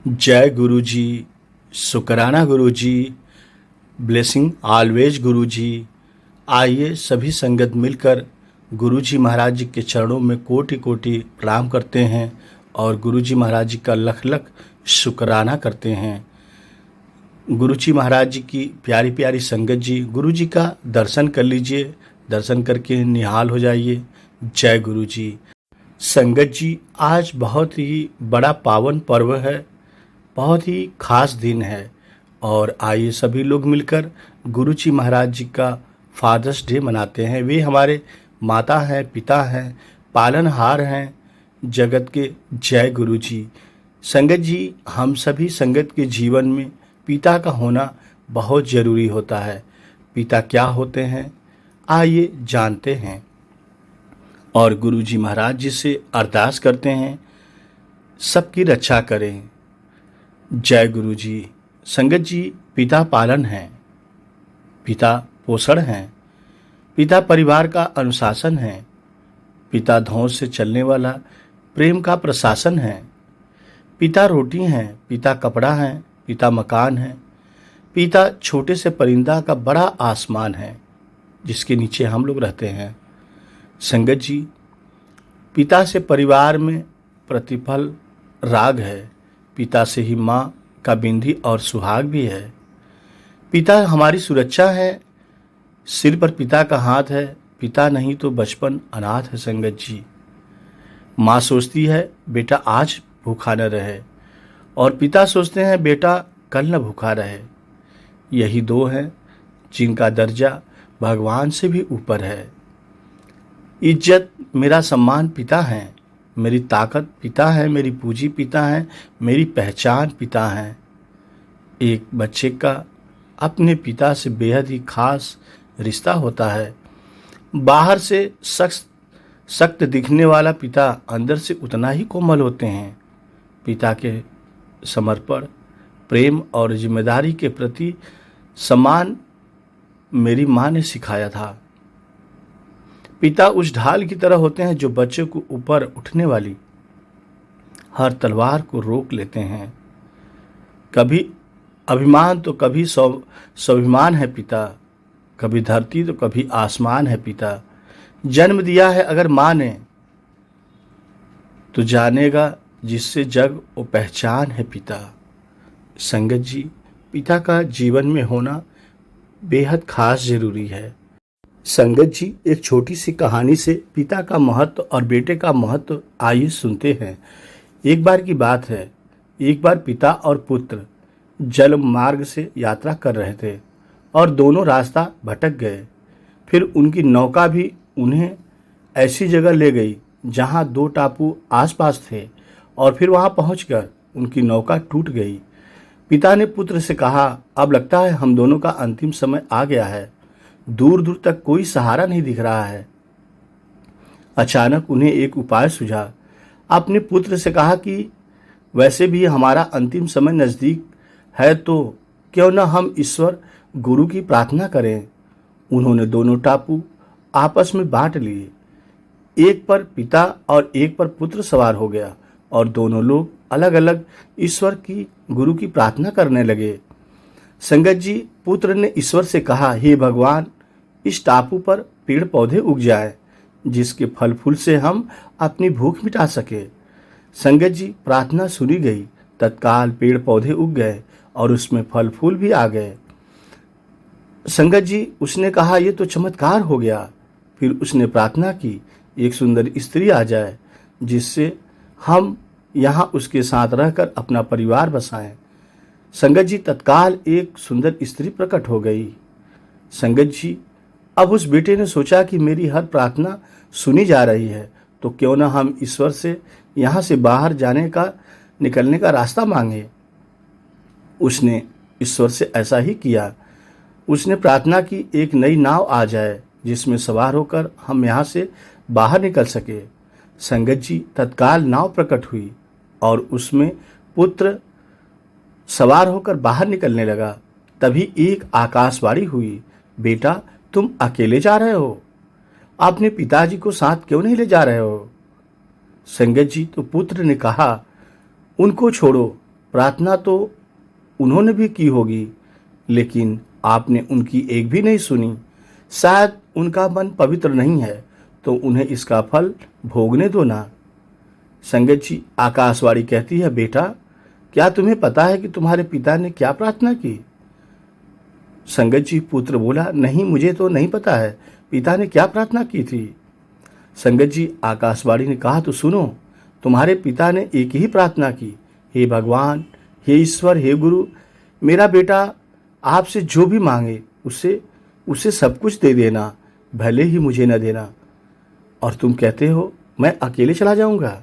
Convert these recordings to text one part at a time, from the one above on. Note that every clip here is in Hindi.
जय गुरु जी। शुक्राना गुरु जी। ब्लेसिंग ऑलवेज गुरु जी। आइए सभी संगत मिलकर गुरु जी महाराज जी के चरणों में कोटि कोटि प्रणाम करते हैं और गुरु जी महाराज जी का लख लख शुक्राना करते हैं। गुरु जी महाराज जी की प्यारी प्यारी संगत जी, गुरु जी का दर्शन कर लीजिए, दर्शन करके निहाल हो जाइए। जय गुरु जी। संगत जी, आज बहुत ही बड़ा पावन पर्व है, बहुत ही खास दिन है और आइए सभी लोग मिलकर गुरु जी महाराज जी का फादर्स डे मनाते हैं। वे हमारे माता हैं, पिता हैं, पालनहार हैं जगत के। जय गुरु जी। संगत जी, हम सभी संगत के जीवन में पिता का होना बहुत ज़रूरी होता है। पिता क्या होते हैं, आइए जानते हैं और गुरु जी महाराज जी से अरदास करते हैं सबकी रक्षा करें। जय गुरु जी। संगत जी, पिता पालन हैं, पिता पोषण हैं, पिता परिवार का अनुशासन है, पिता धौंस से चलने वाला प्रेम का प्रशासन है, पिता रोटी हैं, पिता कपड़ा है, पिता मकान है, पिता छोटे से परिंदा का बड़ा आसमान है जिसके नीचे हम लोग रहते हैं। संगत जी, पिता से परिवार में प्रतिफल राग है, पिता से ही माँ का बिंदी और सुहाग भी है। पिता हमारी सुरक्षा है, सिर पर पिता का हाथ है, पिता नहीं तो बचपन अनाथ है। संगत जी, माँ सोचती है बेटा आज भूखा न रहे और पिता सोचते हैं बेटा कल न भूखा रहे। यही दो हैं जिनका दर्जा भगवान से भी ऊपर है। इज्जत मेरा सम्मान पिता है, मेरी ताकत पिता है, मेरी पूंजी पिता है, मेरी पहचान पिता है। एक बच्चे का अपने पिता से बेहद ही खास रिश्ता होता है। बाहर से सख्त दिखने वाला पिता अंदर से उतना ही कोमल होते हैं। पिता के समर्पण, प्रेम और जिम्मेदारी के प्रति सम्मान मेरी माँ ने सिखाया था। पिता उस ढाल की तरह होते हैं जो बच्चे को ऊपर उठने वाली हर तलवार को रोक लेते हैं। कभी अभिमान तो कभी स्वाभिमान है पिता, कभी धरती तो कभी आसमान है पिता। जन्म दिया है अगर माँ ने तो जानेगा जिससे जग वो पहचान है पिता। संगत जी, पिता का जीवन में होना बेहद खास जरूरी है। संगत जी, एक छोटी सी कहानी से पिता का महत्व और बेटे का महत्व आइए सुनते हैं। एक बार की बात है, एक बार पिता और पुत्र जल मार्ग से यात्रा कर रहे थे और दोनों रास्ता भटक गए। फिर उनकी नौका भी उन्हें ऐसी जगह ले गई जहां दो टापू आसपास थे और फिर वहां पहुंचकर उनकी नौका टूट गई। पिता ने पुत्र से कहा, अब लगता है हम दोनों का अंतिम समय आ गया है, दूर दूर तक कोई सहारा नहीं दिख रहा है। अचानक उन्हें एक उपाय सूझा। अपने पुत्र से कहा कि वैसे भी हमारा अंतिम समय नज़दीक है तो क्यों न हम ईश्वर गुरु की प्रार्थना करें। उन्होंने दोनों टापू आपस में बांट लिए। एक पर पिता और एक पर पुत्र सवार हो गया और दोनों लोग अलग अलग ईश्वर की गुरु की प्रार्थना करने लगे। संगत जी, पुत्र ने ईश्वर से कहा, हे भगवान, इस टापू पर पेड़ पौधे उग जाए जिसके फल फूल से हम अपनी भूख मिटा सके। संगत जी, प्रार्थना सुनी गई। तत्काल पेड़ पौधे उग गए और उसमें फल फूल भी आ गए। संगत जी, उसने कहा यह तो चमत्कार हो गया। फिर उसने प्रार्थना की एक सुंदर स्त्री आ जाए जिससे हम यहाँ उसके साथ रहकर अपना परिवार बसाएं। संगत जी, तत्काल एक सुंदर स्त्री प्रकट हो गई। संगत जी, अब उस बेटे ने सोचा कि मेरी हर प्रार्थना सुनी जा रही है तो क्यों ना हम ईश्वर से यहाँ से बाहर निकलने का रास्ता मांगे। उसने ईश्वर से ऐसा ही किया। उसने प्रार्थना की एक नई नाव आ जाए जिसमें सवार होकर हम यहाँ से बाहर निकल सके। संगत जी, तत्काल नाव प्रकट हुई और उसमें पुत्र सवार होकर बाहर निकलने लगा। तभी एक आकाशवाणी हुई, बेटा तुम अकेले जा रहे हो, अपने पिताजी को साथ क्यों नहीं ले जा रहे हो। संगत जी, तो पुत्र ने कहा, उनको छोड़ो, प्रार्थना तो उन्होंने भी की होगी, लेकिन आपने उनकी एक भी नहीं सुनी। शायद उनका मन पवित्र नहीं है, तो उन्हें इसका फल भोगने दो ना। संगत जी, आकाशवाणी कहती है, बेटा, क्या तुम्हें पता है कि तुम्हारे पिता ने क्या प्रार्थना की? संगत जी, पुत्र बोला, नहीं, मुझे तो नहीं पता है, पिता ने क्या प्रार्थना की थी? संगत जी, आकाशवाणी ने कहा, तो सुनो, तुम्हारे पिता ने एक ही प्रार्थना की, हे भगवान, हे ईश्वर, हे गुरु, मेरा बेटा आपसे जो भी मांगे उसे सब कुछ दे देना, भले ही मुझे न देना। और तुम कहते हो मैं अकेले चला जाऊंगा।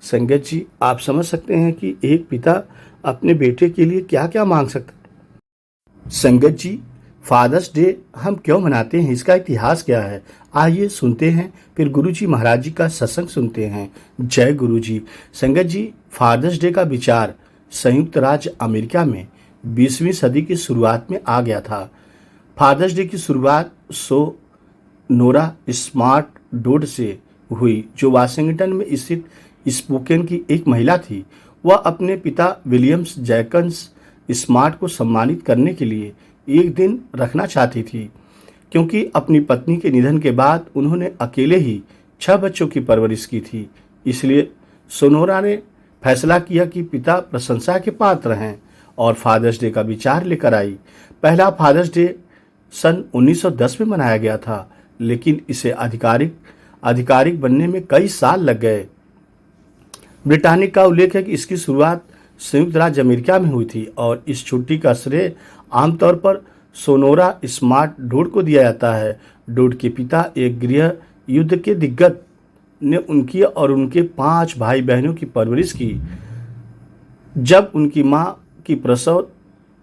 संगत जी, आप समझ सकते हैं कि एक पिता अपने बेटे के लिए क्या क्या मांग सकता है। संगत जी, फादर्स डे हम क्यों मनाते हैं, इसका इतिहास क्या है, आइए सुनते हैं, फिर गुरुजी महाराज जी का सत्संग सुनते हैं। जय गुरुजी। संगत जी, फादर्स डे का विचार संयुक्त राज्य अमेरिका में 20वीं सदी की शुरुआत में आ गया था। फादर्स डे की शुरुआत सोनोरा स्मार्ट डोड से हुई, जो वाशिंगटन में स्थित स्पोकेन की एक महिला थी। वह अपने पिता विलियम्स जैकन्स स्मार्ट को सम्मानित करने के लिए एक दिन रखना चाहती थी, क्योंकि अपनी पत्नी के निधन के बाद उन्होंने अकेले ही 6 बच्चों की परवरिश की थी। इसलिए सोनोरा ने फैसला किया कि पिता प्रशंसा के पात्र हैं और फादर्स डे का विचार लेकर आई। पहला फादर्स डे सन 1910 में मनाया गया था, लेकिन इसे आधिकारिक बनने में कई साल लग गए। ब्रिटानिक का उल्लेख है कि इसकी शुरुआत संयुक्त राज्य अमेरिका में हुई थी और इस छुट्टी का श्रेय आमतौर पर सोनोरा स्मार्ट डोड को दिया जाता है। डोड के पिता, एक गृह युद्ध के दिग्गज, ने उनकी और उनके 5 भाई बहनों की परवरिश की। जब उनकी मां की प्रसव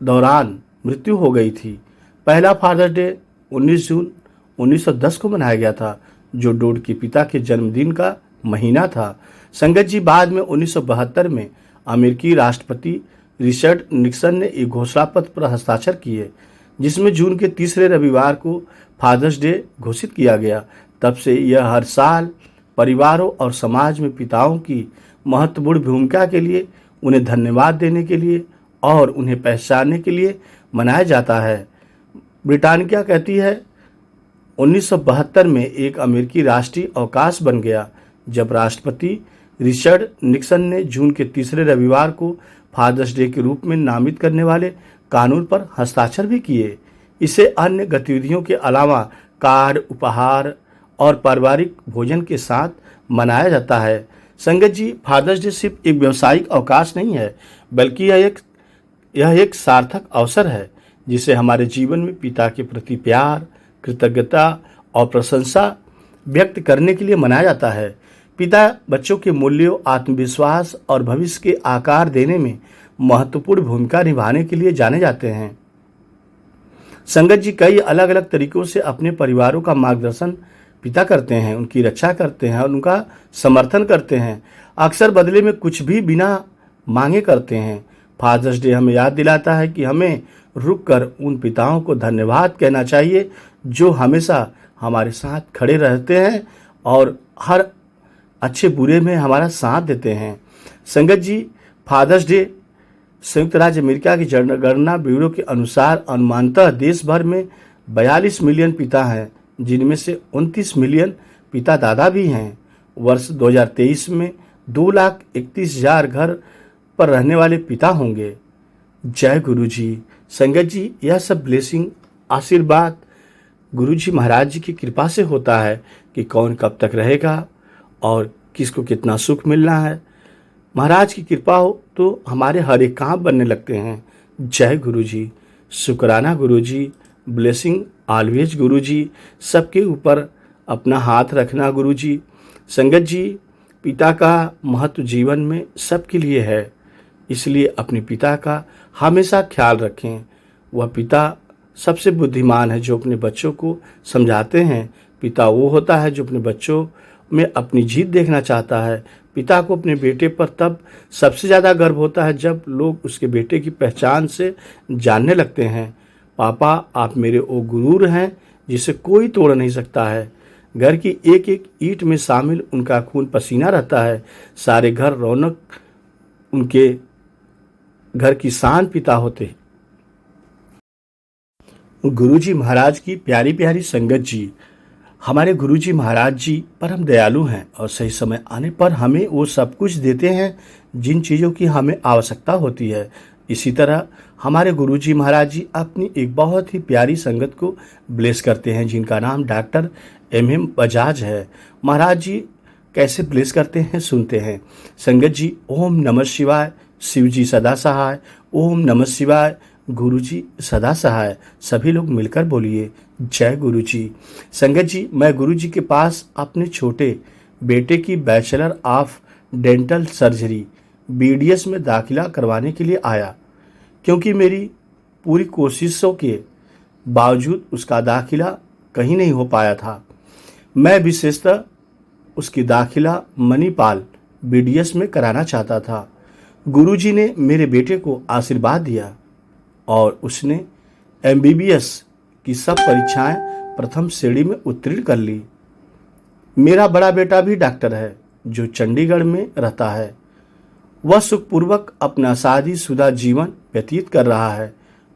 दौरान मृत्यु हो गई थी। पहला फादर्स डे 19 जून 1910 को मनाया गया था, जो डोड के पिता के जन्मदिन का महीना था। संगत जी, बाद में 1972 में अमेरिकी राष्ट्रपति रिचर्ड निक्सन ने एक घोषणा पत्र पर हस्ताक्षर किए, जिसमें जून के तीसरे रविवार को फादर्स डे घोषित किया गया। तब से यह हर साल परिवारों और समाज में पिताओं की महत्वपूर्ण भूमिका के लिए, उन्हें धन्यवाद देने के लिए और उन्हें पहचानने के लिए मनाया जाता है। ब्रिटानिका कहती है, 1972 में एक अमेरिकी राष्ट्रीय अवकाश बन गया, जब राष्ट्रपति रिचर्ड निक्सन ने जून के तीसरे रविवार को फादर्स डे के रूप में नामित करने वाले कानून पर हस्ताक्षर भी किए। इसे अन्य गतिविधियों के अलावा कार्ड, उपहार और पारिवारिक भोजन के साथ मनाया जाता है। संगत जी, फादर्स डे सिर्फ एक व्यावसायिक अवकाश नहीं है, बल्कि यह एक सार्थक अवसर है, जिसे हमारे जीवन में पिता के प्रति प्यार, कृतज्ञता और प्रशंसा व्यक्त करने के लिए मनाया जाता है। पिता बच्चों के मूल्यों, आत्मविश्वास और भविष्य के आकार देने में महत्वपूर्ण भूमिका निभाने के लिए जाने जाते हैं। संगत जी, कई अलग अलग तरीकों से अपने परिवारों का मार्गदर्शन पिता करते हैं, उनकी रक्षा करते हैं और उनका समर्थन करते हैं। अक्सर बदले में कुछ भी बिना मांगे करते हैं। फादर्स डे हमें याद दिलाता है कि हमें रुककर उन पिताओं को धन्यवाद कहना चाहिए, जो हमेशा हमारे साथ खड़े रहते हैं और हर अच्छे बुरे में हमारा साथ देते हैं। संगत जी, फादर्स डे संयुक्त राज्य अमेरिका की जनगणना ब्यूरो के अनुसार अनुमानतः देश भर में 42 मिलियन पिता हैं, जिनमें से 29 मिलियन पिता दादा भी हैं। वर्ष 2023 में 2,31,000 घर पर रहने वाले पिता होंगे। जय गुरु जी। संगत जी, यह सब ब्लेसिंग, आशीर्वाद गुरु जी महाराज जी की कृपा से होता है कि कौन कब तक रहेगा और किसको कितना सुख मिलना है। महाराज की कृपा हो तो हमारे हर एक काम बनने लगते हैं। जय गुरु जी। शुक्राना गुरु जी। ब्लेसिंग ऑलवेज गुरु जी। सबके ऊपर अपना हाथ रखना गुरु जी। संगत जी, पिता का महत्व जीवन में सबके लिए है, इसलिए अपने पिता का हमेशा ख्याल रखें। वह पिता सबसे बुद्धिमान है जो अपने बच्चों को समझाते हैं। पिता वो होता है जो अपने बच्चों में अपनी जीत देखना चाहता है। पिता को अपने बेटे पर तब सबसे ज़्यादा गर्व होता है जब लोग उसके बेटे की पहचान से जानने लगते हैं। पापा, आप मेरे वो गुरूर हैं जिसे कोई तोड़ नहीं सकता है। घर की एक एक ईंट में शामिल उनका खून पसीना रहता है। सारे घर रौनक उनके घर की शान पिता होते हैं। गुरुजी महाराज की प्यारी प्यारी संगत जी, हमारे गुरुजी महाराज जी परम दयालु हैं और सही समय आने पर हमें वो सब कुछ देते हैं जिन चीज़ों की हमें आवश्यकता होती है। इसी तरह हमारे गुरुजी महाराज जी अपनी एक बहुत ही प्यारी संगत को ब्लेस करते हैं जिनका नाम डॉक्टर एम बजाज है। महाराज जी कैसे ब्लेस करते हैं सुनते हैं। संगत जी, ओम नमः शिवाय, शिव जी सदा सहाय। ओम नमः शिवाय, गुरु जी सदा सहाय। सभी लोग मिलकर बोलिए जय गुरु जी। संगत जी, मैं गुरु जी के पास अपने छोटे बेटे की bachelor of dental surgery BDS में दाखिला करवाने के लिए आया, क्योंकि मेरी पूरी कोशिशों के बावजूद उसका दाखिला कहीं नहीं हो पाया था। मैं विशेषतः उसकी दाखिला मणिपाल BDS में कराना चाहता था। गुरुजी ने मेरे बेटे को आशीर्वाद दिया और उसने MBBS की सब परीक्षाएं प्रथम श्रेणी में उत्तीर्ण कर ली। मेरा बड़ा बेटा भी डॉक्टर है जो चंडीगढ़ में रहता है। वह सुखपूर्वक अपना शादीशुदा जीवन व्यतीत कर रहा है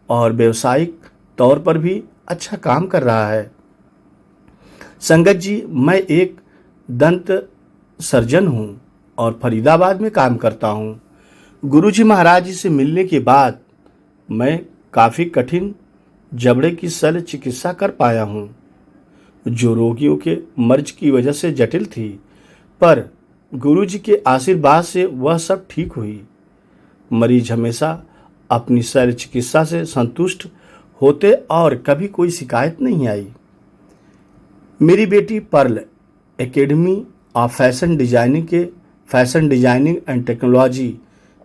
और व्यावसायिक तौर पर भी अच्छा काम कर रहा है। संगत जी, मैं एक दंत सर्जन हूँ और फरीदाबाद में काम करता हूँ। गुरुजी महाराज जी से मिलने के बाद मैं काफ़ी कठिन जबड़े की शल्य चिकित्सा कर पाया हूँ जो रोगियों के मर्ज की वजह से जटिल थी, पर गुरुजी के आशीर्वाद से वह सब ठीक हुई। मरीज हमेशा अपनी शल्य चिकित्सा से संतुष्ट होते और कभी कोई शिकायत नहीं आई। मेरी बेटी Pearl Academy of fashion designing and technology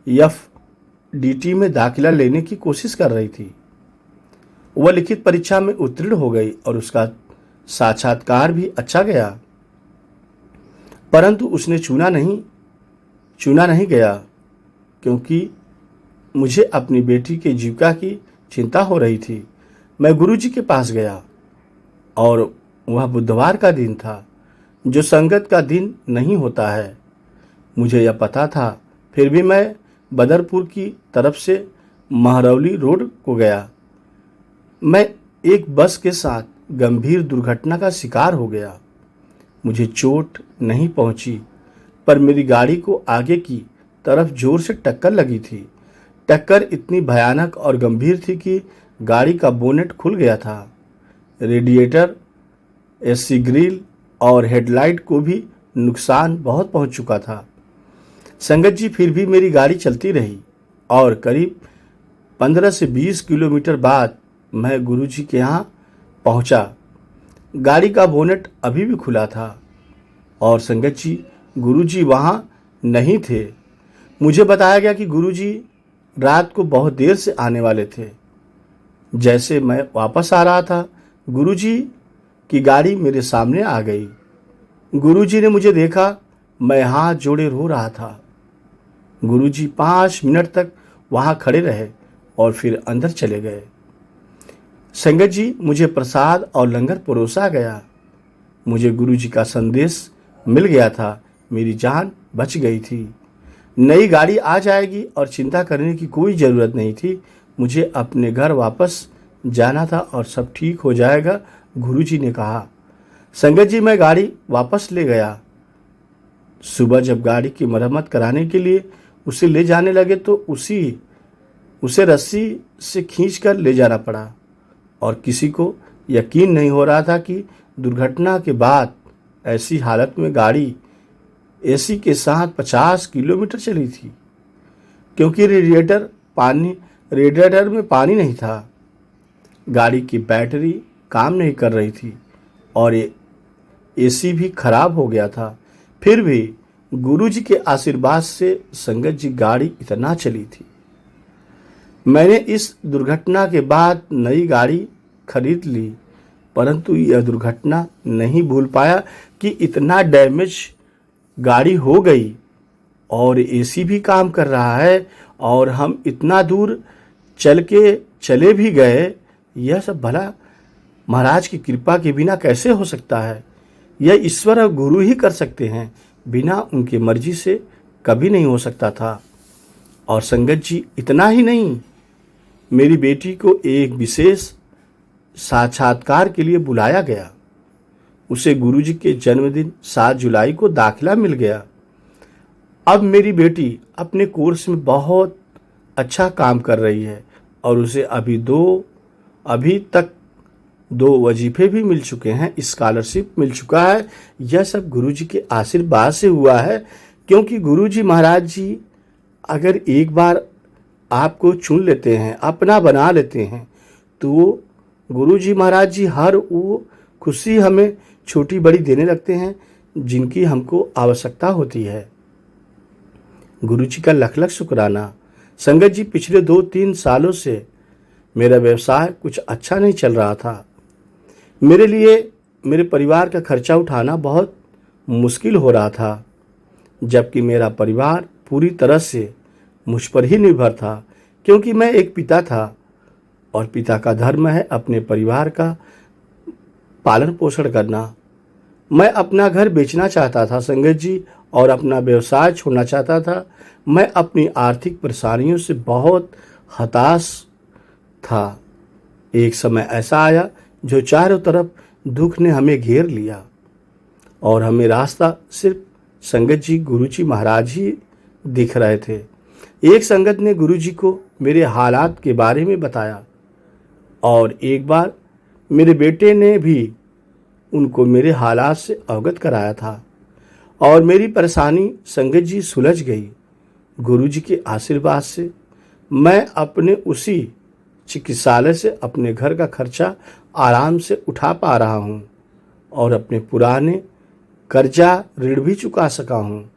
FDT में दाखिला लेने की कोशिश कर रही थी। वह लिखित परीक्षा में उत्तीर्ण हो गई और उसका साक्षात्कार भी अच्छा गया, परंतु उसने चुना नहीं गया क्योंकि मुझे अपनी बेटी के जीविका की चिंता हो रही थी। मैं गुरुजी के पास गया और वह बुधवार का दिन था जो संगत का दिन नहीं होता है। मुझे यह पता था, फिर भी मैं बदरपुर की तरफ से महरौली रोड को गया। मैं एक बस के साथ गंभीर दुर्घटना का शिकार हो गया। मुझे चोट नहीं पहुंची, पर मेरी गाड़ी को आगे की तरफ जोर से टक्कर लगी थी। टक्कर इतनी भयानक और गंभीर थी कि गाड़ी का बोनेट खुल गया था। रेडिएटर, AC ग्रिल और हेडलाइट को भी नुकसान बहुत पहुंच चुका था। संगत जी, फिर भी मेरी गाड़ी चलती रही और करीब 15 से 20 किलोमीटर बाद मैं गुरुजी के यहाँ पहुँचा। गाड़ी का बोनेट अभी भी खुला था और संगत जी, गुरुजी वहाँ नहीं थे। मुझे बताया गया कि गुरुजी रात को बहुत देर से आने वाले थे। जैसे मैं वापस आ रहा था, गुरुजी की गाड़ी मेरे सामने आ गई। गुरुजी ने मुझे देखा, मैं हाथ जोड़े रो रहा था। गुरुजी 5 मिनट तक वहाँ खड़े रहे और फिर अंदर चले गए। संगत जी, मुझे प्रसाद और लंगर परोसा गया। मुझे गुरुजी का संदेश मिल गया था, मेरी जान बच गई थी। नई गाड़ी आ जाएगी और चिंता करने की कोई ज़रूरत नहीं थी। मुझे अपने घर वापस जाना था और सब ठीक हो जाएगा, गुरुजी ने कहा। संगत जी, मैं गाड़ी वापस ले गया। सुबह जब गाड़ी की मरम्मत कराने के लिए उसे ले जाने लगे तो उसे रस्सी से खींचकर ले जाना पड़ा और किसी को यकीन नहीं हो रहा था कि दुर्घटना के बाद ऐसी हालत में गाड़ी AC के साथ 50 किलोमीटर चली थी, क्योंकि रेडिएटर में पानी नहीं था। गाड़ी की बैटरी काम नहीं कर रही थी और AC भी खराब हो गया था। फिर भी गुरुजी के आशीर्वाद से संगत जी गाड़ी इतना चली थी। मैंने इस दुर्घटना के बाद नई गाड़ी खरीद ली, परंतु यह दुर्घटना नहीं भूल पाया कि इतना डैमेज गाड़ी हो गई और AC भी काम कर रहा है और हम इतना दूर चले भी गए। यह सब भला महाराज की कृपा के बिना कैसे हो सकता है? यह ईश्वर और गुरु ही कर सकते हैं, बिना उनकी मर्जी से कभी नहीं हो सकता था। और संगत जी, इतना ही नहीं, मेरी बेटी को एक विशेष साक्षात्कार के लिए बुलाया गया। उसे गुरुजी के जन्मदिन 7 जुलाई को दाखिला मिल गया। अब मेरी बेटी अपने कोर्स में बहुत अच्छा काम कर रही है और उसे अभी तक 2 वजीफे भी मिल चुके हैं, स्कॉलरशिप मिल चुका है। यह सब गुरुजी के आशीर्वाद से हुआ है, क्योंकि गुरुजी महाराज जी अगर एक बार आपको चुन लेते हैं, अपना बना लेते हैं, तो गुरुजी महाराज जी हर वो खुशी हमें छोटी बड़ी देने लगते हैं जिनकी हमको आवश्यकता होती है। गुरुजी का लख लख शुक्राना। संगत जी, पिछले 2-3 सालों से मेरा व्यवसाय कुछ अच्छा नहीं चल रहा था। मेरे लिए मेरे परिवार का खर्चा उठाना बहुत मुश्किल हो रहा था, जबकि मेरा परिवार पूरी तरह से मुझ पर ही निर्भर था, क्योंकि मैं एक पिता था और पिता का धर्म है अपने परिवार का पालन पोषण करना। मैं अपना घर बेचना चाहता था संगत जी, और अपना व्यवसाय छोड़ना चाहता था। मैं अपनी आर्थिक परेशानियों से बहुत हताश था। एक समय ऐसा आया जो चारों तरफ दुख ने हमें घेर लिया और हमें रास्ता सिर्फ संगत जी गुरुजी महाराज ही दिख रहे थे। एक संगत ने गुरुजी को मेरे हालात के बारे में बताया और एक बार मेरे बेटे ने भी उनको मेरे हालात से अवगत कराया था और मेरी परेशानी संगत जी सुलझ गई। गुरुजी के आशीर्वाद से मैं अपने उसी चिकित्सालय से अपने घर का खर्चा आराम से उठा पा रहा हूँ और अपने पुराने कर्जा ऋण भी चुका सका हूँ।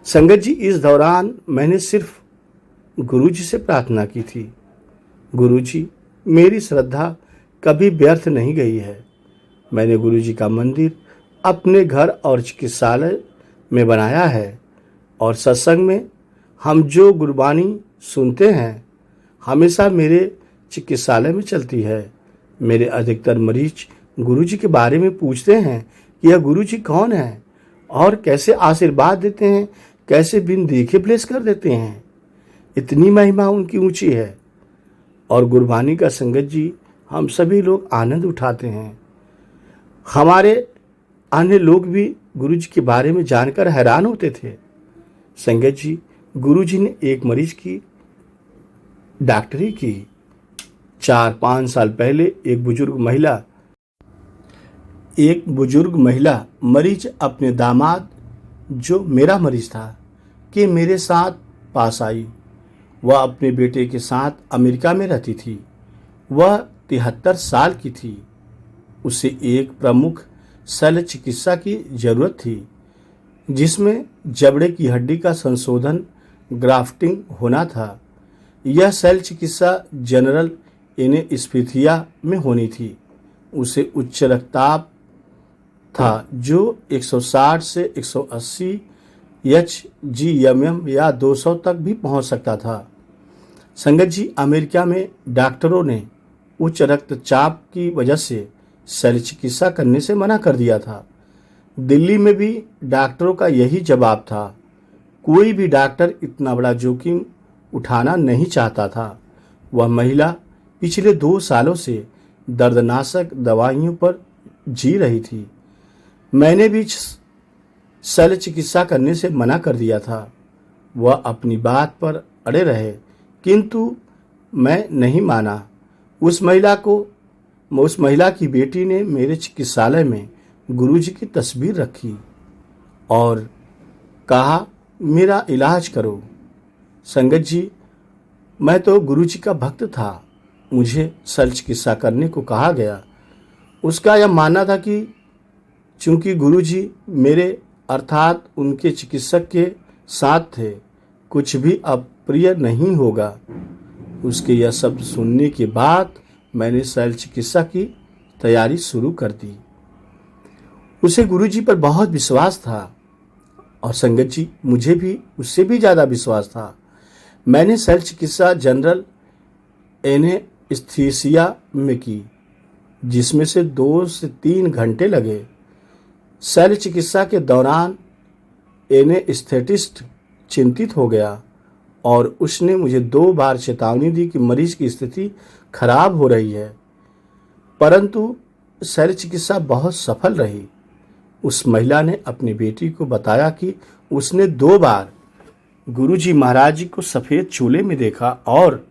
संगत जी, इस दौरान मैंने सिर्फ गुरुजी से प्रार्थना की थी, गुरुजी, मेरी श्रद्धा कभी व्यर्थ नहीं गई है। मैंने गुरुजी का मंदिर अपने घर और चिकित्सालय में बनाया है और सत्संग में हम जो गुरबानी सुनते हैं हमेशा मेरे चिकित्सालय में चलती है। मेरे अधिकतर मरीज गुरुजी के बारे में पूछते हैं कि यह गुरुजी कौन है और कैसे आशीर्वाद देते हैं, कैसे बिन देखे ब्लेस कर देते हैं। इतनी महिमा उनकी ऊंची है और गुरबानी का संगत जी हम सभी लोग आनंद उठाते हैं। हमारे अन्य लोग भी गुरुजी के बारे में जानकर हैरान होते थे। संगत जी, गुरुजी ने एक मरीज की डॉक्टरी की। 4-5 साल पहले एक बुजुर्ग महिला मरीज अपने दामाद, जो मेरा मरीज था, कि मेरे साथ पास आई। वह अपने बेटे के साथ अमेरिका में रहती थी। वह 73 साल की थी। उसे एक प्रमुख शल्य चिकित्सा की जरूरत थी, जिसमें जबड़े की हड्डी का संशोधन, ग्राफ्टिंग होना था। यह शल्य चिकित्सा जनरल एनेस्थीसिया में होनी थी। उसे उच्च रक्तचाप था, जो 160 से 180 HgMM या 200 तक भी पहुंच सकता था। संगत जी, अमेरिका में डॉक्टरों ने उच्च रक्तचाप की वजह से शल्य चिकित्सा करने से मना कर दिया था। दिल्ली में भी डॉक्टरों का यही जवाब था। कोई भी डॉक्टर इतना बड़ा जोखिम उठाना नहीं चाहता था। वह महिला पिछले 2 सालों से दर्दनाशक दवाइयों पर जी रही थी। मैंने भी शल्य चिकित्सा करने से मना कर दिया था। वह अपनी बात पर अड़े रहे, किंतु मैं नहीं माना। उस महिला की बेटी ने मेरे चिकित्सालय में गुरुजी की तस्वीर रखी और कहा, मेरा इलाज करो। संगत जी, मैं तो गुरुजी का भक्त था। मुझे शल्य चिकित्सा करने को कहा गया। उसका यह मानना था कि चूंकि गुरुजी मेरे अर्थात उनके चिकित्सक के साथ थे, कुछ भी अप्रिय नहीं होगा। उसके यह शब्द सुनने के बाद मैंने शल्य चिकित्सा की तैयारी शुरू कर दी। उसे गुरुजी पर बहुत विश्वास था और संगत जी, मुझे भी उससे भी ज़्यादा विश्वास था। मैंने शल्य चिकित्सा जनरल एनेस्थीसिया में की, जिसमें से 2 से 3 घंटे लगे। शल्य चिकित्सा के दौरान एनेस्थेटिस्ट चिंतित हो गया और उसने मुझे 2 बार चेतावनी दी कि मरीज की स्थिति खराब हो रही है, परंतु शल्य चिकित्सा बहुत सफल रही। उस महिला ने अपनी बेटी को बताया कि उसने 2 बार गुरुजी महाराज जी को सफ़ेद चूल्हे में देखा और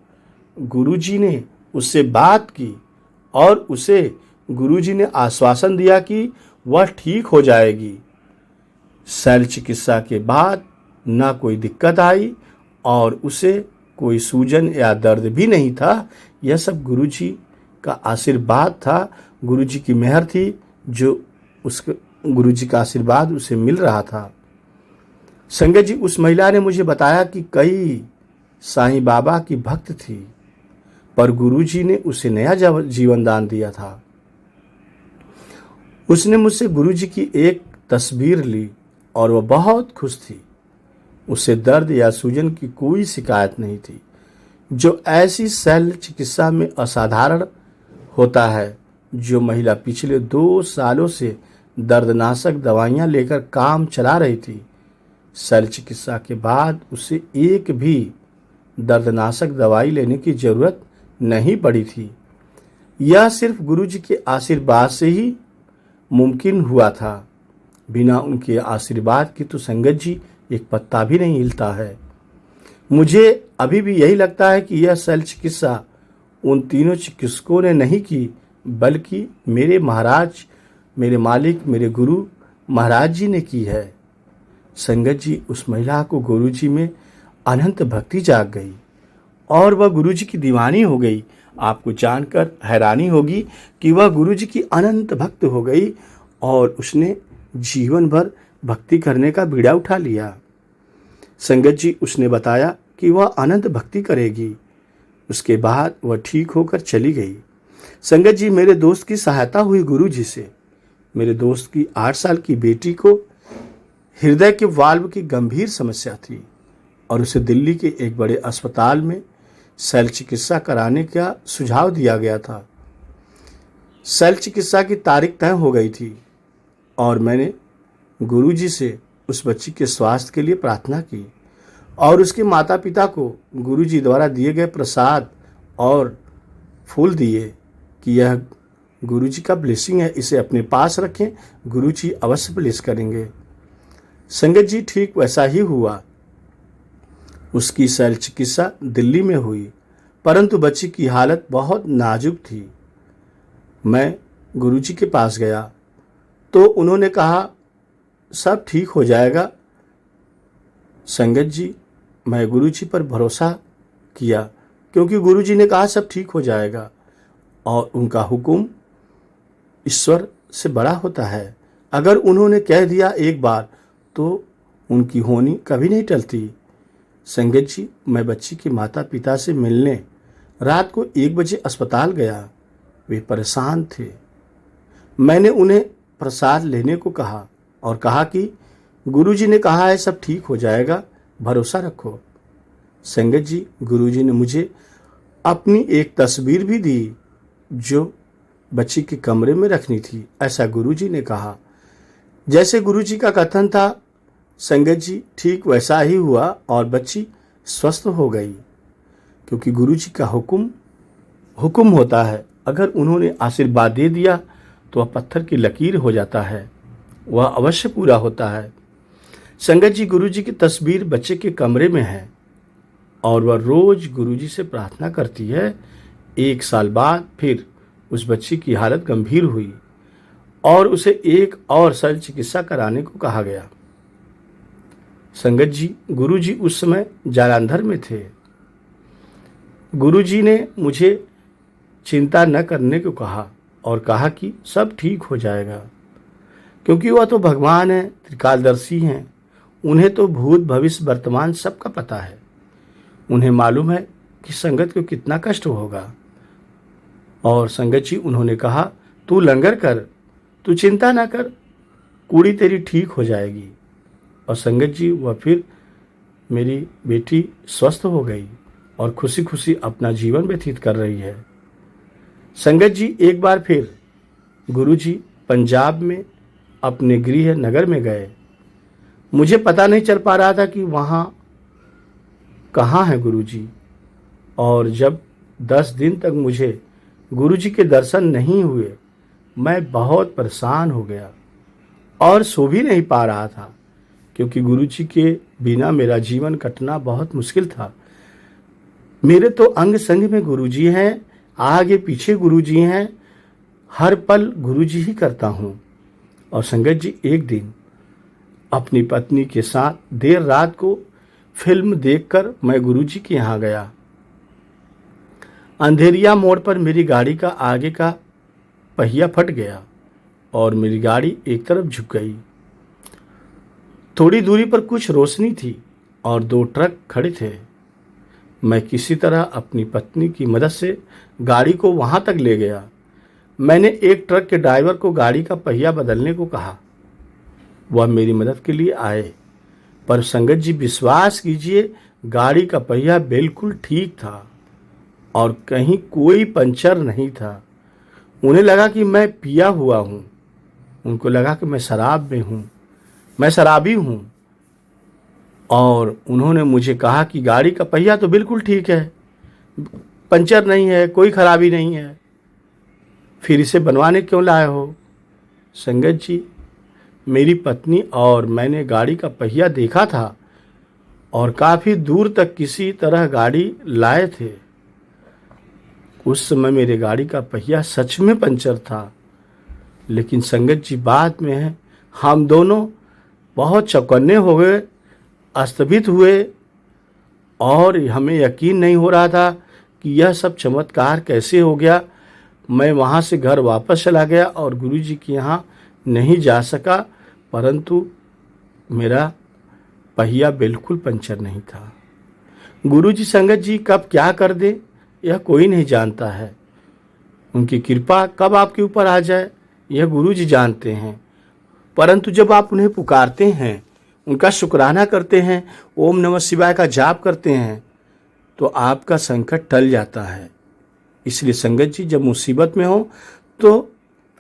गुरुजी ने उससे बात की और उसे गुरुजी ने आश्वासन दिया कि वह ठीक हो जाएगी। शल्य चिकित्सा के बाद ना कोई दिक्कत आई और उसे कोई सूजन या दर्द भी नहीं था। यह सब गुरुजी का आशीर्वाद था, गुरुजी की मेहर थी, जो उसके गुरुजी का आशीर्वाद उसे मिल रहा था। संगत जी, उस महिला ने मुझे बताया कि कई साईं बाबा की भक्त थी, पर गुरुजी ने उसे नया जीवन दान दिया था। उसने मुझसे गुरुजी की एक तस्वीर ली और वह बहुत खुश थी। उसे दर्द या सूजन की कोई शिकायत नहीं थी, जो ऐसी शल्य चिकित्सा में असाधारण होता है। जो महिला पिछले 2 सालों से दर्दनाशक दवाइयां लेकर काम चला रही थी, शल्य चिकित्सा के बाद उसे एक भी दर्दनाशक दवाई लेने की जरूरत नहीं पड़ी थी। यह सिर्फ गुरुजी के आशीर्वाद से ही मुमकिन हुआ था। बिना उनके आशीर्वाद के तो संगत जी एक पत्ता भी नहीं हिलता है। मुझे अभी भी यही लगता है कि यह शल्य चिकित्सा उन तीनों चिकित्सकों ने नहीं की, बल्कि मेरे महाराज, मेरे मालिक, मेरे गुरु महाराज जी ने की है। संगत जी, उस महिला को गुरुजी में अनंत भक्ति जाग गई और वह गुरुजी की दीवानी हो गई। आपको जानकर हैरानी होगी कि वह गुरुजी की अनंत भक्त हो गई और उसने जीवन भर भक्ति करने का बीड़ा उठा लिया। संगत जी, उसने बताया कि वह अनंत भक्ति करेगी। उसके बाद वह ठीक होकर चली गई। संगत जी, मेरे दोस्त की सहायता हुई गुरुजी से। मेरे दोस्त की 8 साल की बेटी को हृदय के वाल्व की गंभीर समस्या थी और उसे दिल्ली के एक बड़े अस्पताल में शल्य चिकित्सा कराने का सुझाव दिया गया था। शल्य चिकित्सा की तारीख तय हो गई थी और मैंने गुरुजी से उस बच्ची के स्वास्थ्य के लिए प्रार्थना की और उसके माता पिता को गुरुजी द्वारा दिए गए प्रसाद और फूल दिए कि यह गुरुजी का ब्लेसिंग है, इसे अपने पास रखें, गुरुजी अवश्य ब्लेस करेंगे। संगत जी, ठीक वैसा ही हुआ। उसकी शल्य चिकित्सा दिल्ली में हुई, परंतु बच्ची की हालत बहुत नाजुक थी। मैं गुरुजी के पास गया तो उन्होंने कहा सब ठीक हो जाएगा। संगत जी, मैं गुरुजी पर भरोसा किया क्योंकि गुरुजी ने कहा सब ठीक हो जाएगा और उनका हुक्म ईश्वर से बड़ा होता है। अगर उन्होंने कह दिया एक बार तो उनकी होनी कभी नहीं टलती। संगत जी, मैं बच्ची के माता पिता से मिलने रात को 1 बजे अस्पताल गया। वे परेशान थे। मैंने उन्हें प्रसाद लेने को कहा और कहा कि गुरुजी ने कहा है सब ठीक हो जाएगा, भरोसा रखो। संगत जी, गुरुजी ने मुझे अपनी एक तस्वीर भी दी जो बच्ची के कमरे में रखनी थी। ऐसा गुरुजी ने कहा। जैसे गुरुजी का कथन था, संगत जी, ठीक वैसा ही हुआ और बच्ची स्वस्थ हो गई। क्योंकि गुरुजी का हुक्म होता है। अगर उन्होंने आशीर्वाद दे दिया तो वह पत्थर की लकीर हो जाता है, वह अवश्य पूरा होता है। संगत जी, गुरुजी की तस्वीर बच्चे के कमरे में है और वह रोज गुरुजी से प्रार्थना करती है। 1 साल बाद फिर उस बच्ची की हालत गंभीर हुई और उसे एक और शल्य चिकित्सा कराने को कहा गया। संगत जी, गुरुजी उस समय जालंधर में थे। गुरुजी ने मुझे चिंता न करने को कहा और कहा कि सब ठीक हो जाएगा, क्योंकि वह तो भगवान है, त्रिकालदर्शी हैं। उन्हें तो भूत भविष्य वर्तमान सबका पता है। उन्हें मालूम है कि संगत को कितना कष्ट होगा। और संगत जी, उन्होंने कहा तू लंगर कर, तू चिंता ना कर, कुड़ी तेरी ठीक हो जाएगी। और संगत जी, वह फिर मेरी बेटी स्वस्थ हो गई और खुशी खुशी अपना जीवन व्यतीत कर रही है। संगत जी, एक बार फिर गुरुजी पंजाब में अपने गृह नगर में गए। मुझे पता नहीं चल पा रहा था कि वहाँ कहाँ हैं गुरुजी? और जब 10 दिन तक मुझे गुरुजी के दर्शन नहीं हुए, मैं बहुत परेशान हो गया और सो भी नहीं पा रहा था, क्योंकि गुरुजी के बिना मेरा जीवन कटना बहुत मुश्किल था। मेरे तो अंग संग में गुरुजी हैं, आगे पीछे गुरुजी हैं, हर पल गुरुजी ही करता हूँ। और संगत जी, एक दिन अपनी पत्नी के साथ देर रात को फिल्म देखकर मैं गुरुजी के यहाँ गया। अंधेरिया मोड़ पर मेरी गाड़ी का आगे का पहिया फट गया और मेरी गाड़ी एक तरफ झुक गई। थोड़ी दूरी पर कुछ रोशनी थी और 2 ट्रक खड़े थे। मैं किसी तरह अपनी पत्नी की मदद से गाड़ी को वहां तक ले गया। मैंने एक ट्रक के ड्राइवर को गाड़ी का पहिया बदलने को कहा। वह मेरी मदद के लिए आए, पर संगत जी विश्वास कीजिए, गाड़ी का पहिया बिल्कुल ठीक था और कहीं कोई पंचर नहीं था। उन्हें लगा कि मैं पिया हुआ हूँ, उनको लगा कि मैं शराब में हूँ, मैं शराबी हूँ, और उन्होंने मुझे कहा कि गाड़ी का पहिया तो बिल्कुल ठीक है, पंचर नहीं है, कोई खराबी नहीं है, फिर इसे बनवाने क्यों लाए हो? संगत जी, मेरी पत्नी और मैंने गाड़ी का पहिया देखा था और काफ़ी दूर तक किसी तरह गाड़ी लाए थे। उस समय मेरे गाड़ी का पहिया सच में पंचर था। लेकिन संगत जी, बात में है, हम दोनों बहुत चौकन्ने हो गए, अस्तभित हुए, और हमें यकीन नहीं हो रहा था कि यह सब चमत्कार कैसे हो गया। मैं वहाँ से घर वापस चला गया और गुरुजी के यहाँ नहीं जा सका, परंतु मेरा पहिया बिल्कुल पंचर नहीं था। गुरुजी संगत जी कब क्या कर दे यह कोई नहीं जानता है। उनकी कृपा कब आपके ऊपर आ जाए यह गुरुजी जानते हैं। परंतु जब आप उन्हें पुकारते हैं, उनका शुक्राना करते हैं, ओम नमः शिवाय का जाप करते हैं, तो आपका संकट टल जाता है। इसलिए संगत जी, जब मुसीबत में हो तो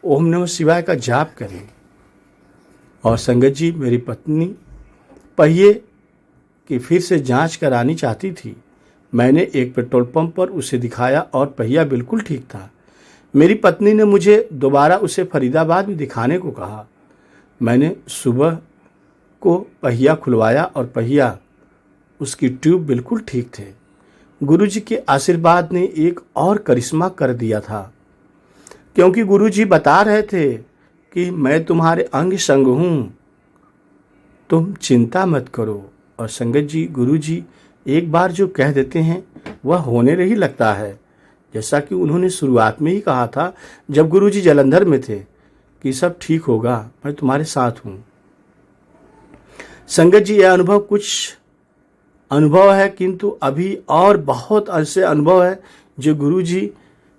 ओम नमः शिवाय का जाप करें। और संगत जी, मेरी पत्नी पहिए की फिर से जांच करानी चाहती थी। मैंने एक पेट्रोल पंप पर उसे दिखाया और पहिया बिल्कुल ठीक था। मेरी पत्नी ने मुझे दोबारा उसे फरीदाबाद में दिखाने को कहा। मैंने सुबह को पहिया खुलवाया और पहिया, उसकी ट्यूब बिल्कुल ठीक थे। गुरुजी के आशीर्वाद ने एक और करिश्मा कर दिया था, क्योंकि गुरुजी बता रहे थे कि मैं तुम्हारे अंग संग हूँ, तुम चिंता मत करो। और संगत जी, गुरुजी एक बार जो कह देते हैं वह होने ही लगता है। जैसा कि उन्होंने शुरुआत में ही कहा था जब गुरुजी जालंधर में थे कि सब ठीक होगा, मैं तुम्हारे साथ हूँ। संगत जी, यह अनुभव कुछ अनुभव है, किंतु अभी और बहुत ऐसे अनुभव है जो गुरुजी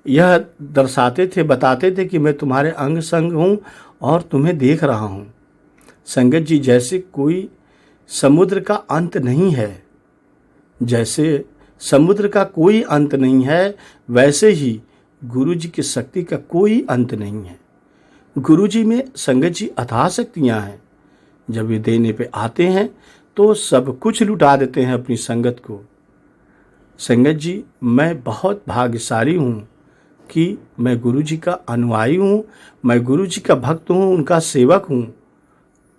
यह दर्शाते थे, बताते थे कि मैं तुम्हारे अंग संग हूँ और तुम्हें देख रहा हूँ। संगत जी, जैसे कोई समुद्र का अंत नहीं है, जैसे समुद्र का कोई अंत नहीं है, वैसे ही गुरुजी की शक्ति का कोई अंत नहीं है। गुरुजी में संगत जी अथाह शक्तियाँ हैं। जब ये देने पे आते हैं तो सब कुछ लुटा देते हैं अपनी संगत को। संगत जी, मैं बहुत भाग्यशाली हूँ कि मैं गुरुजी का अनुयायी हूँ, मैं गुरुजी का भक्त हूँ, उनका सेवक हूँ,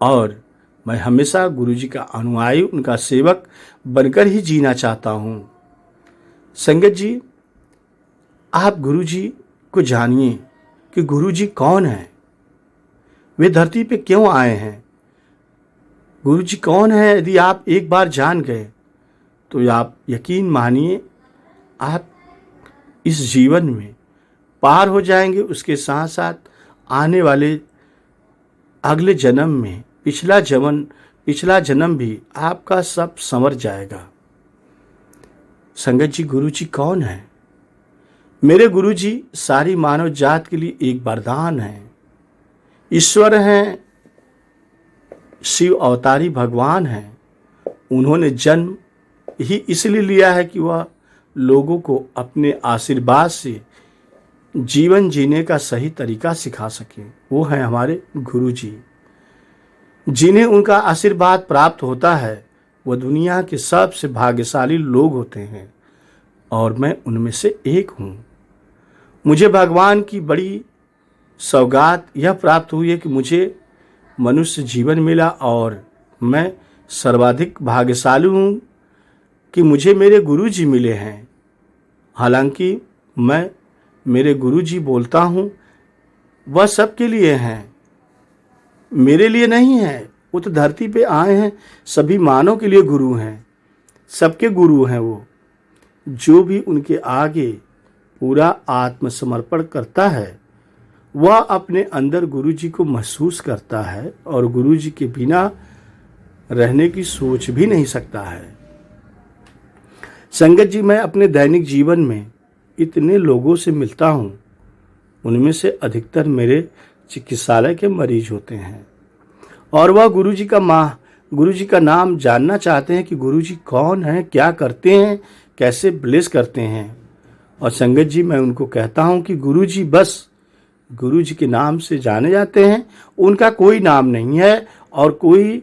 और मैं हमेशा गुरुजी का अनुयायी, उनका सेवक बनकर ही जीना चाहता हूँ। संगत जी, आप गुरुजी को जानिए कि गुरुजी कौन है, वे धरती पे क्यों आए हैं, गुरुजी कौन है। यदि आप एक बार जान गए तो आप यकीन मानिए, आप इस जीवन में पार हो जाएंगे। उसके साथ साथ आने वाले अगले जन्म में, पिछला जन्म भी आपका सब संवर जाएगा। संगत जी, गुरुजी कौन है? मेरे गुरुजी सारी मानव जात के लिए एक वरदान है, ईश्वर हैं, शिव अवतारी भगवान हैं। उन्होंने जन्म ही इसलिए लिया है कि वह लोगों को अपने आशीर्वाद से जीवन जीने का सही तरीका सिखा सके। वो हैं हमारे गुरुजी। जिन्हें उनका आशीर्वाद प्राप्त होता है वह दुनिया के सबसे भाग्यशाली लोग होते हैं और मैं उनमें से एक हूँ। मुझे भगवान की बड़ी सौगात यह प्राप्त हुई है कि मुझे मनुष्य जीवन मिला और मैं सर्वाधिक भाग्यशाली हूँ कि मुझे मेरे गुरुजी मिले हैं। हालांकि मैं मेरे गुरुजी बोलता हूँ वह सबके लिए हैं, मेरे लिए नहीं है। वो तो धरती पे आए हैं, सभी मानव के लिए गुरु हैं, सबके गुरु हैं। वो जो भी उनके आगे पूरा आत्मसमर्पण करता है वह अपने अंदर गुरुजी को महसूस करता है और गुरुजी के बिना रहने की सोच भी नहीं सकता है। संगत जी, मैं अपने दैनिक जीवन में इतने लोगों से मिलता हूँ, उनमें से अधिकतर मेरे चिकित्सालय के मरीज होते हैं और वह गुरुजी का नाम जानना चाहते हैं कि गुरुजी कौन है, क्या करते हैं, कैसे ब्लेस करते हैं। और संगत जी, मैं उनको कहता हूँ कि गुरुजी बस गुरुजी के नाम से जाने जाते हैं, उनका कोई नाम नहीं है और कोई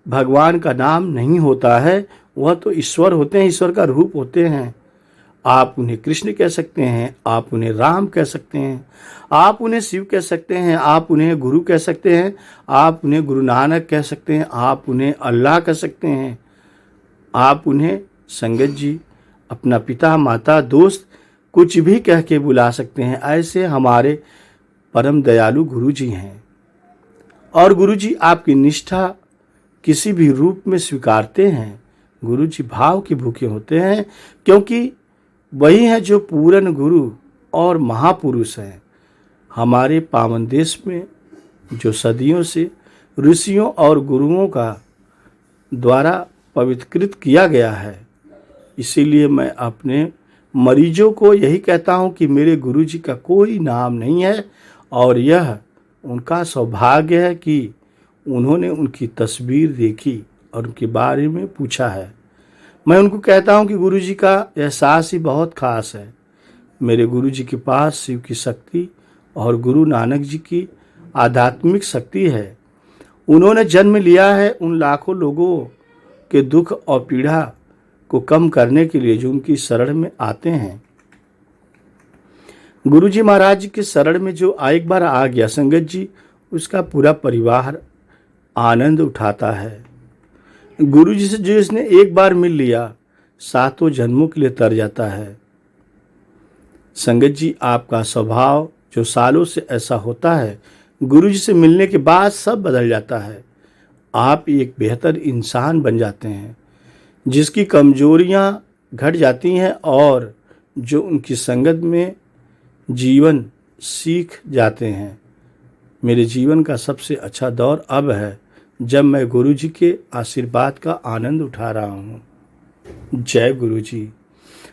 भगवान का नाम नहीं होता है। वह तो ईश्वर होते हैं, ईश्वर का रूप होते हैं। आप उन्हें कृष्ण कह सकते हैं, आप उन्हें राम कह सकते हैं, आप उन्हें शिव कह सकते हैं, आप उन्हें गुरु कह सकते हैं, आप उन्हें गुरु नानक कह सकते हैं, आप उन्हें अल्लाह कह सकते हैं, आप उन्हें संगत जी अपना पिता माता दोस्त कुछ भी कह के बुला सकते हैं। ऐसे हमारे परम दयालु गुरुजी हैं और गुरुजी आपकी निष्ठा किसी भी रूप में स्वीकारते हैं। गुरुजी भाव के भूखे होते हैं क्योंकि वही हैं जो पूर्ण गुरु और महापुरुष हैं। हमारे पावन देश में जो सदियों से ऋषियों और गुरुओं का द्वारा पवित्रकृत किया गया है, इसीलिए मैं अपने मरीजों को यही कहता हूँ कि मेरे गुरुजी का कोई नाम नहीं है और यह उनका सौभाग्य है कि उन्होंने उनकी तस्वीर देखी और उनके बारे में पूछा है। मैं उनको कहता हूँ कि गुरुजी का एहसास ही बहुत खास है। मेरे गुरुजी के पास शिव की शक्ति और गुरु नानक जी की आध्यात्मिक शक्ति है। उन्होंने जन्म लिया है उन लाखों लोगों के दुख और पीड़ा को कम करने के लिए जो उनकी शरण में आते हैं। गुरुजी महाराज के शरण में जो एक बार आ गया संगत जी, उसका पूरा परिवार आनंद उठाता है। गुरुजी से जो इसने एक बार मिल लिया, सातों जन्मों के लिए तर जाता है। संगत जी, आपका स्वभाव जो सालों से ऐसा होता है, गुरुजी से मिलने के बाद सब बदल जाता है। आप एक बेहतर इंसान बन जाते हैं जिसकी कमजोरियां घट जाती हैं और जो उनकी संगत में जीवन सीख जाते हैं। मेरे जीवन का सबसे अच्छा दौर अब है जब मैं गुरुजी के आशीर्वाद का आनंद उठा रहा हूँ। जय गुरुजी।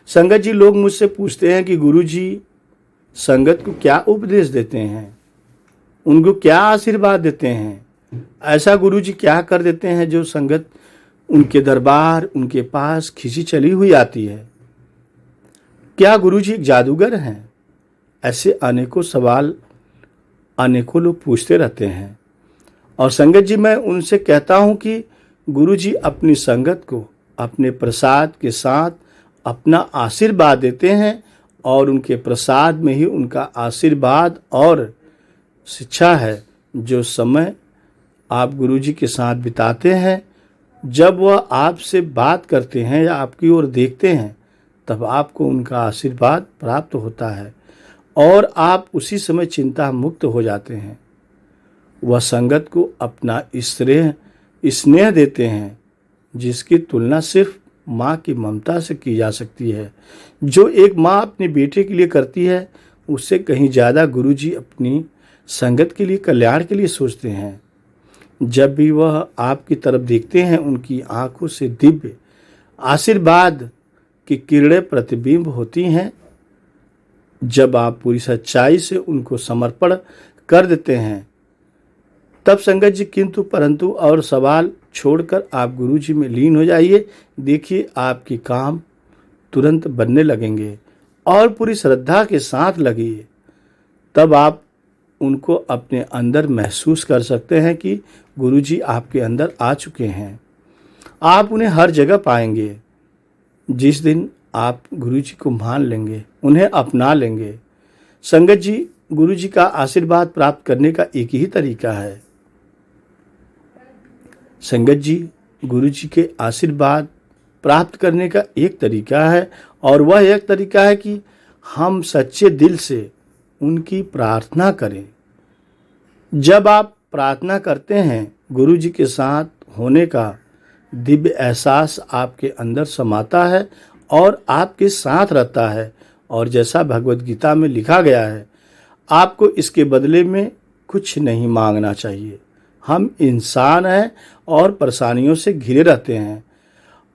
संगत जी, लोग मुझसे पूछते हैं कि गुरुजी संगत को क्या उपदेश देते हैं, उनको क्या आशीर्वाद देते हैं, ऐसा गुरुजी क्या कर देते हैं जो संगत उनके दरबार उनके पास खिंची चली हुई आती है। क्या गुरुजी एक जादूगर हैं? ऐसे अनेकों सवाल अनेकों लोग पूछते रहते हैं और संगत जी, मैं उनसे कहता हूं कि गुरुजी अपनी संगत को अपने प्रसाद के साथ अपना आशीर्वाद देते हैं और उनके प्रसाद में ही उनका आशीर्वाद और शिक्षा है। जो समय आप गुरुजी के साथ बिताते हैं, जब वह आपसे बात करते हैं या आपकी ओर देखते हैं, तब आपको उनका आशीर्वाद प्राप्त होता है और आप उसी समय चिंता मुक्त हो जाते हैं। वह संगत को अपना स्नेह देते हैं जिसकी तुलना सिर्फ माँ की ममता से की जा सकती है। जो एक माँ अपने बेटे के लिए करती है, उससे कहीं ज़्यादा गुरुजी अपनी संगत के लिए, कल्याण के लिए सोचते हैं। जब भी वह आपकी तरफ देखते हैं, उनकी आंखों से दिव्य आशीर्वाद की किरणें प्रतिबिंब होती हैं। जब आप पूरी सच्चाई से उनको समर्पण कर देते हैं, तब संगत जी किंतु परंतु और सवाल छोड़कर आप गुरुजी में लीन हो जाइए। देखिए, आपके काम तुरंत बनने लगेंगे और पूरी श्रद्धा के साथ लगिए। तब आप उनको अपने अंदर महसूस कर सकते हैं कि गुरुजी आपके अंदर आ चुके हैं आप उन्हें हर जगह पाएंगे। जिस दिन आप गुरु जी को मान लेंगे, उन्हें अपना लेंगे। संगत जी, गुरु जी का आशीर्वाद प्राप्त करने का एक ही तरीका है। संगत जी, गुरु जी के आशीर्वाद प्राप्त करने का एक तरीका है, और वह एक तरीका है कि हम सच्चे दिल से उनकी प्रार्थना करें। जब आप प्रार्थना करते हैं, गुरु जी के साथ होने का दिव्य एहसास आपके अंदर समाता है और आपके साथ रहता है। और जैसा भगवत गीता में लिखा गया है, आपको इसके बदले में कुछ नहीं मांगना चाहिए। हम इंसान हैं और परेशानियों से घिरे रहते हैं,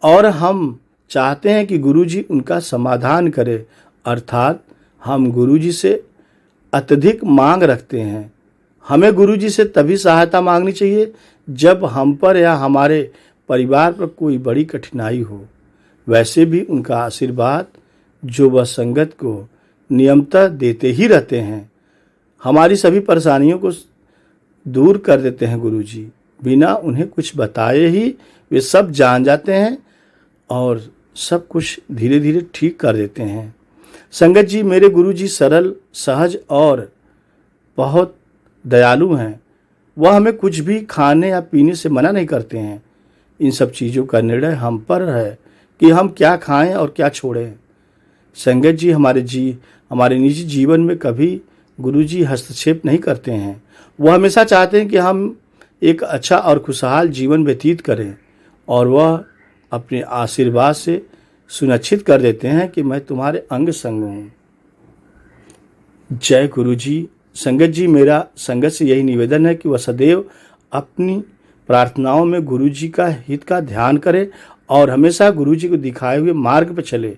और हम चाहते हैं कि गुरुजी उनका समाधान करे, अर्थात हम गुरुजी से अत्यधिक मांग रखते हैं। हमें गुरुजी से तभी सहायता मांगनी चाहिए जब हम पर या हमारे परिवार पर कोई बड़ी कठिनाई हो। वैसे भी उनका आशीर्वाद जो वह संगत को नियमतः देते ही रहते हैं। हमारी सभी परेशानियों को दूर कर देते हैं गुरुजी। बिना उन्हें कुछ बताए ही वे सब जान जाते हैं और सब कुछ धीरे धीरे ठीक कर देते हैं। संगत जी, मेरे गुरुजी सरल, सहज और बहुत दयालु हैं। वह हमें कुछ भी खाने या पीने से मना नहीं करते हैं। इन सब चीज़ों का निर्णय हम पर है कि हम क्या खाएं और क्या छोड़ें। संगत जी, हमारे निजी जीवन में कभी गुरुजी हस्तक्षेप नहीं करते हैं। वह हमेशा चाहते हैं कि हम एक अच्छा और खुशहाल जीवन व्यतीत करें, और वह अपने आशीर्वाद से सुनिश्चित कर देते हैं कि मैं तुम्हारे अंग संग हूँ। जय गुरुजी। संगत जी, मेरा संगत से यही निवेदन है कि वह सदैव अपनी प्रार्थनाओं में गुरुजी का हित का ध्यान करे और हमेशा गुरुजी को दिखाए हुए मार्ग पर चले।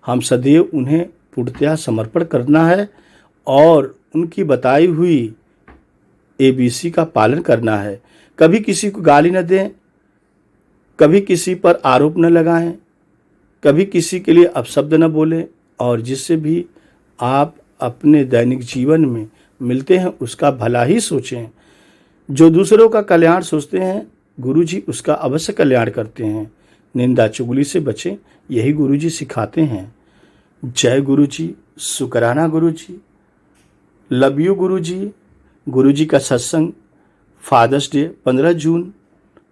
हम सदैव उन्हें पूर्णतया समर्पण करना है और उनकी बताई हुई ABC का पालन करना है। कभी किसी को गाली न दें, कभी किसी पर आरोप न लगाएं, कभी किसी के लिए अपशब्द न बोलें, और जिससे भी आप अपने दैनिक जीवन में मिलते हैं उसका भला ही सोचें। जो दूसरों का कल्याण सोचते हैं, गुरुजी उसका अवश्य कल्याण करते हैं। निंदा चुगली से बचें, यही गुरुजी सिखाते हैं। जय गुरुजी। शुक्राना गुरुजी। लव यू गुरुजी। गुरुजी का सत्संग फादर्स डे 15 जून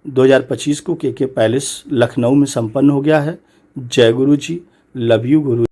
2025 को KK पैलेस लखनऊ में संपन्न हो गया है। जय गुरुजी। Love you Guru.